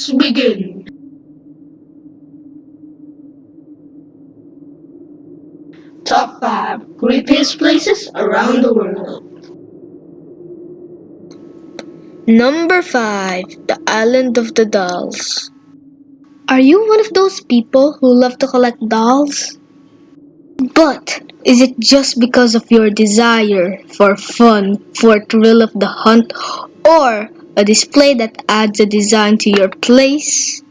Let's begin. Top 5 Creepiest Places Around the World. Number 5. The Island of the Dolls. Are you one of those people who love to collect dolls? But is it just because of your desire for fun, for thrill of the hunt, or a display that adds a design to your place?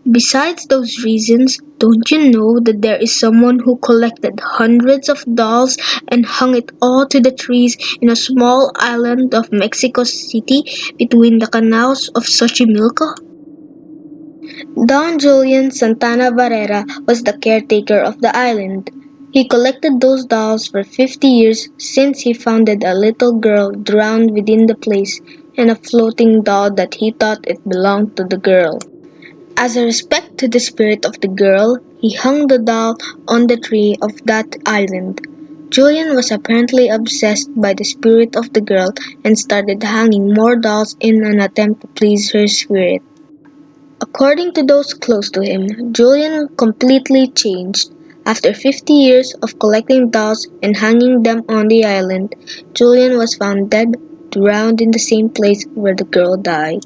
Besides those reasons, don't you know that there is someone who collected hundreds of dolls and hung it all to the trees in a small island of Mexico City between the canals of Xochimilco? Don Julian Santana Barrera was the caretaker of the island. He collected those dolls for 50 years since he found a little girl drowned within the place and a floating doll that he thought it belonged to the girl. As a respect to the spirit of the girl, he hung the doll on the tree of that island. Julian was apparently obsessed by the spirit of the girl and started hanging more dolls in an attempt to please her spirit. According to those close to him, Julian completely changed. After 50 years of collecting dolls and hanging them on the island, Julian was found dead, drowned in the same place where the girl died.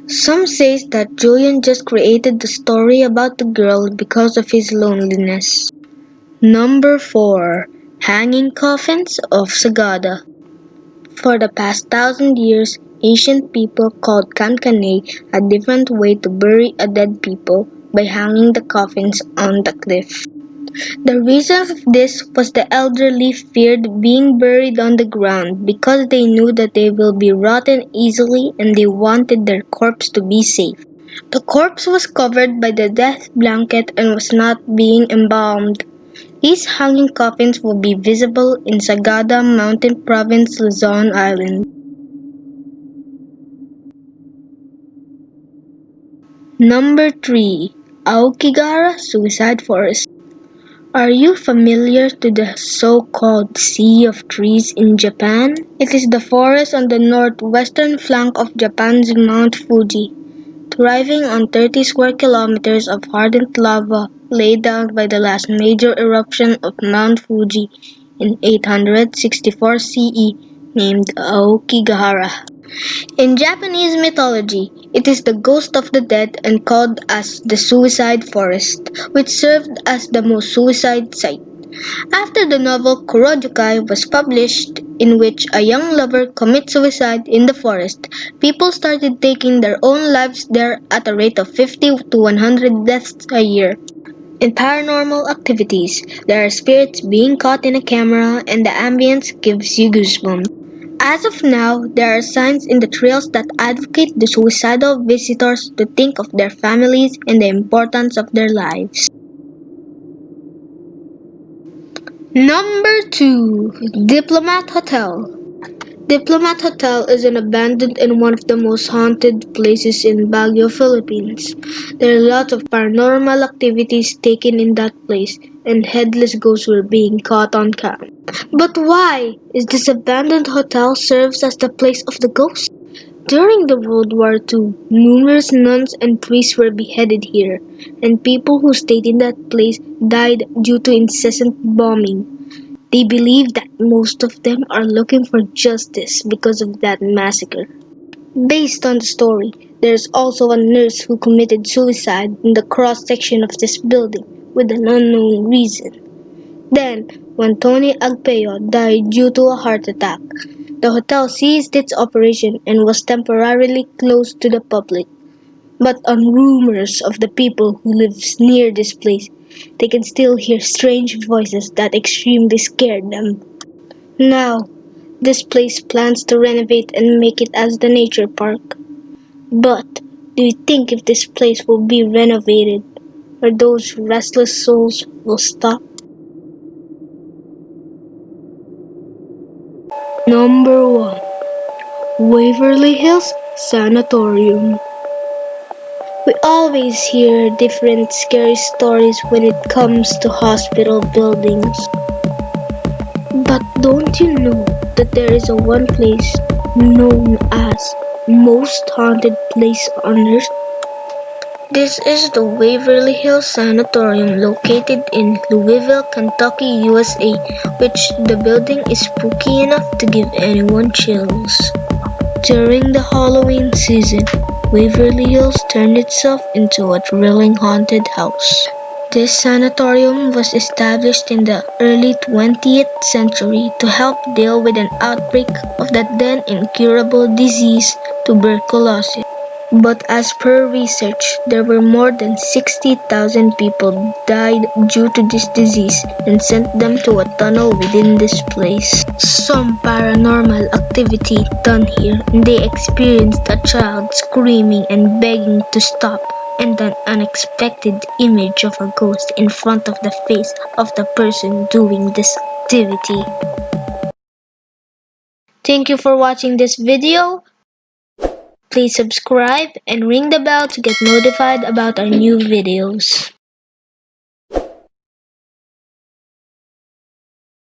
Some say that Julian just created the story about the girl because of his loneliness. Number 4. Hanging Coffins of Sagada. For the past 1,000 years, ancient people called Kankane a different way to bury a dead people by hanging the coffins on the cliff. The reason for this was the elderly feared being buried on the ground because they knew that they will be rotten easily and they wanted their corpse to be safe. The corpse was covered by the death blanket and was not being embalmed. These hanging coffins will be visible in Sagada Mountain Province, Luzon Island. Number 3. Aokigahara Suicide Forest. Are you familiar to the so-called Sea of Trees in Japan? It is the forest on the northwestern flank of Japan's Mount Fuji, thriving on 30 square kilometers of hardened lava laid down by the last major eruption of Mount Fuji in 864 CE, named Aokigahara. In Japanese mythology, it is the ghost of the dead and called as the Suicide Forest, which served as the most suicide site. After the novel Kurojukai was published, in which a young lover commits suicide in the forest, people started taking their own lives there at a rate of 50 to 100 deaths a year. In paranormal activities, there are spirits being caught in a camera and the ambience gives you goosebumps. As of now, there are signs in the trails that advocate the suicidal visitors to think of their families and the importance of their lives. Number 2. Diplomat Hotel. Diplomat Hotel is an abandoned and one of the most haunted places in Baguio, Philippines. There are lots of paranormal activities taken in that place, and headless ghosts were being caught on camera. But why is this abandoned hotel serves as the place of the ghosts? During the World War II, numerous nuns and priests were beheaded here, and people who stayed in that place died due to incessant bombing. They believe that most of them are looking for justice because of that massacre. Based on the story, there is also a nurse who committed suicide in the cross-section of this building with an unknown reason. Then, when Tony Agpeo died due to a heart attack, the hotel ceased its operation and was temporarily closed to the public. But on rumors of the people who live near this place, they can still hear strange voices that extremely scared them. Now, this place plans to renovate and make it as the nature park. But, do you think if this place will be renovated, or those restless souls will stop? Number 1. Waverly Hills Sanatorium. We always hear different scary stories when it comes to hospital buildings. But don't you know that there is a one place known as most haunted place on earth? This is the Waverly Hills Sanatorium located in Louisville, Kentucky, USA, which the building is spooky enough to give anyone chills. During the Halloween season, Waverly Hills turned itself into a thrilling haunted house. This sanatorium was established in the early 20th century to help deal with an outbreak of the then incurable disease, tuberculosis. But as per research, there were more than 60,000 people died due to this disease and sent them to a tunnel within this place. Some paranormal activity done here, and they experienced a child screaming and begging to stop, and an unexpected image of a ghost in front of the face of the person doing this activity. Thank you for watching this video. Please subscribe and ring the bell to get notified about our new videos.